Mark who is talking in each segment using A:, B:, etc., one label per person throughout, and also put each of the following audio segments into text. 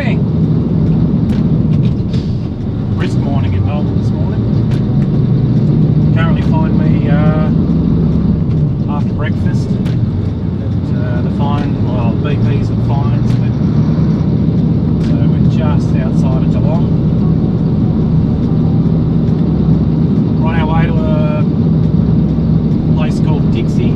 A: morning. Brisk morning in Melbourne this morning. Currently find me after breakfast at the BP's at Fines. So we're just outside of Geelong. We're on our way to a place called Dixie.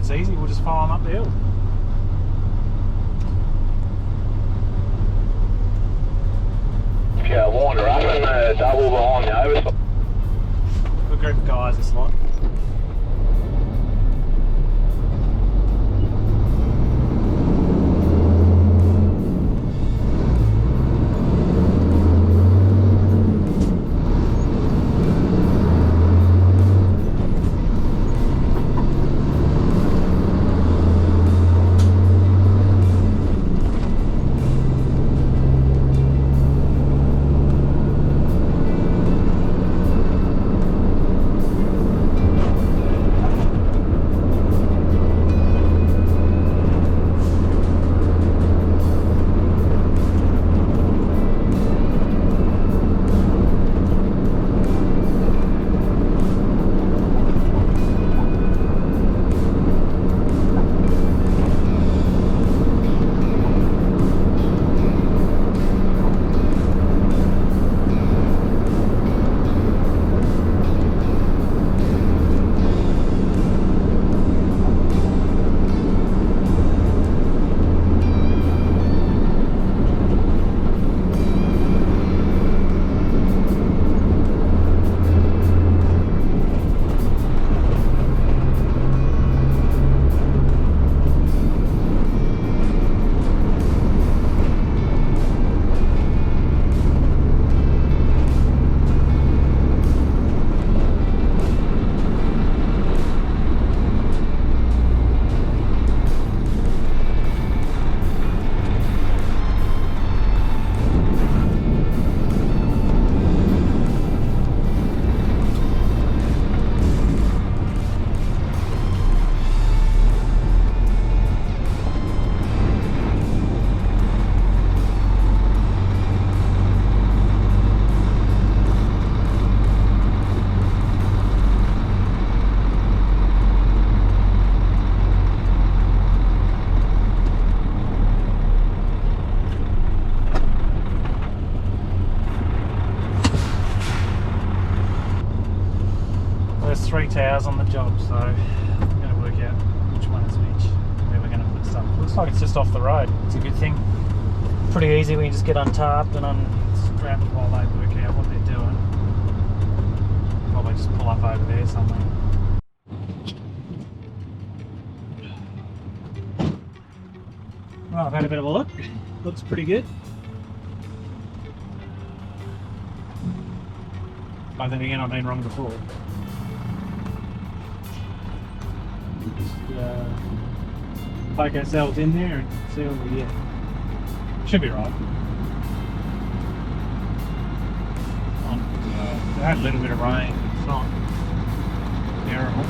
A: that's easy. We'll just follow them up the hill.
B: Yeah, wander up and double behind the overside.
A: Good group of guys this lot. There's 3 towers on the job, so I'm going to work out which one is which, where we're going to put stuff. Looks like it's just off the road. It's a good thing. Pretty easy when you just get untarped and unstrapped while they work out what they're doing. Probably just pull up over there somewhere. Well, I've had a bit of a look. Looks pretty good. But then again, I've been wrong before. Just poke ourselves in there and see what we get. Should be right. They had a little bit of rain. It's not terrible.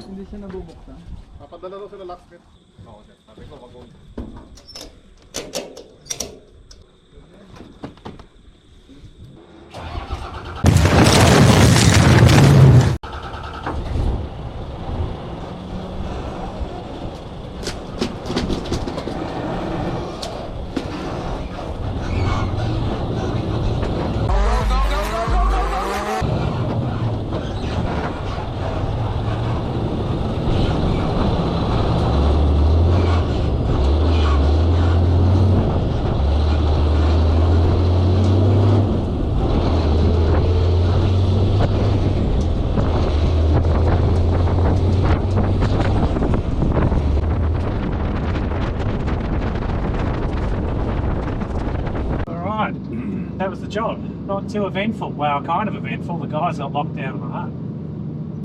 C: Hindi siya nabubuksan.
D: Papadala daw sila locksmith. Oo, sir. Sabi ko, wag mo.
A: That was the job. Not too eventful. Well, kind of eventful. The guys got locked out of the hut.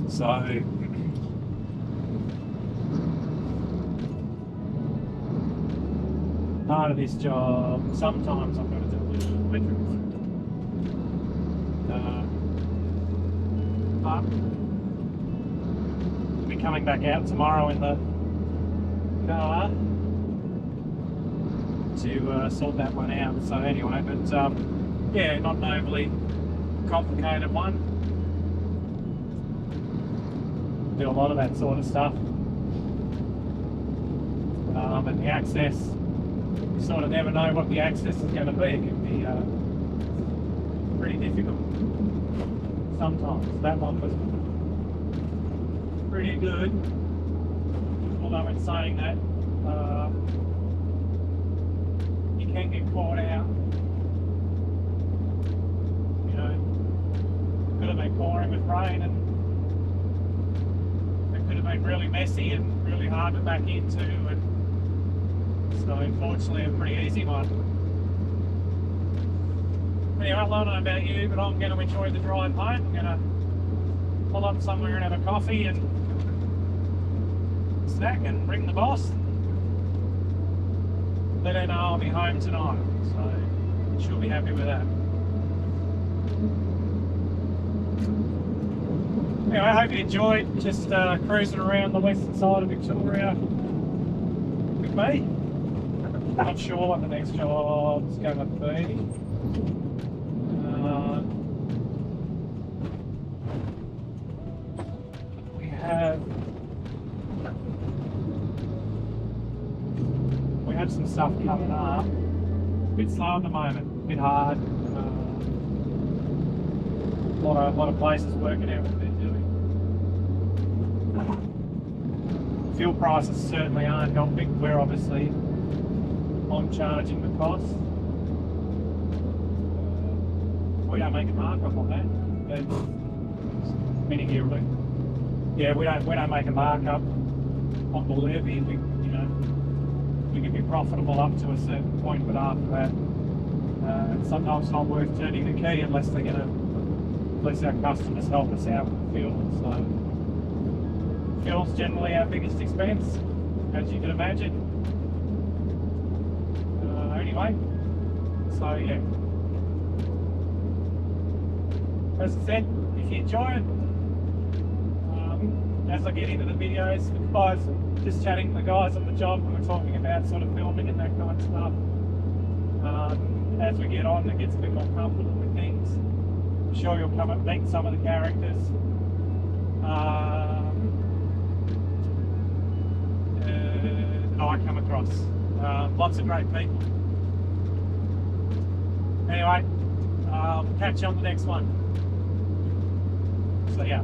A: So, part of this job, sometimes I've got to do a little electric work. But I'll be coming back out tomorrow in the car to sort that one out. So anyway, but yeah, not an overly complicated one. Do a lot of that sort of stuff. And the access, you sort of never know what the access is going to be. It can be pretty difficult sometimes. That one was pretty good. Although in saying that, you can get caught out. You know, it could have been pouring with rain and it could have been really messy and really hard to back into, and so unfortunately a pretty easy one. Anyway, I don't know about you, but I'm going to enjoy the drive home. I'm going to pull up somewhere and have a coffee and snack and ring the boss. Let her know I'll be home tonight, so she'll be happy with that. Anyway, I hope you enjoyed just cruising around the western side of Victoria with me. Not sure what the next job's going to be. We have some stuff coming up. A bit slow at the moment, a bit hard. A lot of places working out what they're doing. Fuel prices certainly aren't helping. We're obviously on charging the cost. We don't make a markup on that. Many here, yeah, we don't make a markup on the levy. We can be profitable up to a certain point, but after that, it's sometimes not worth turning the key unless our customers help us out with fuel. So fuel's generally our biggest expense, as you can imagine. Anyway, so yeah. As I said, if you enjoy it, as I get into the videos, guys, just chatting to the guys on the job, and we're talking about sort of filming and that kind of stuff. As we get on, it gets a bit more comfortable with things. I'm sure you'll come and meet some of the characters. I come across lots of great people. Anyway, catch you on the next one. So yeah.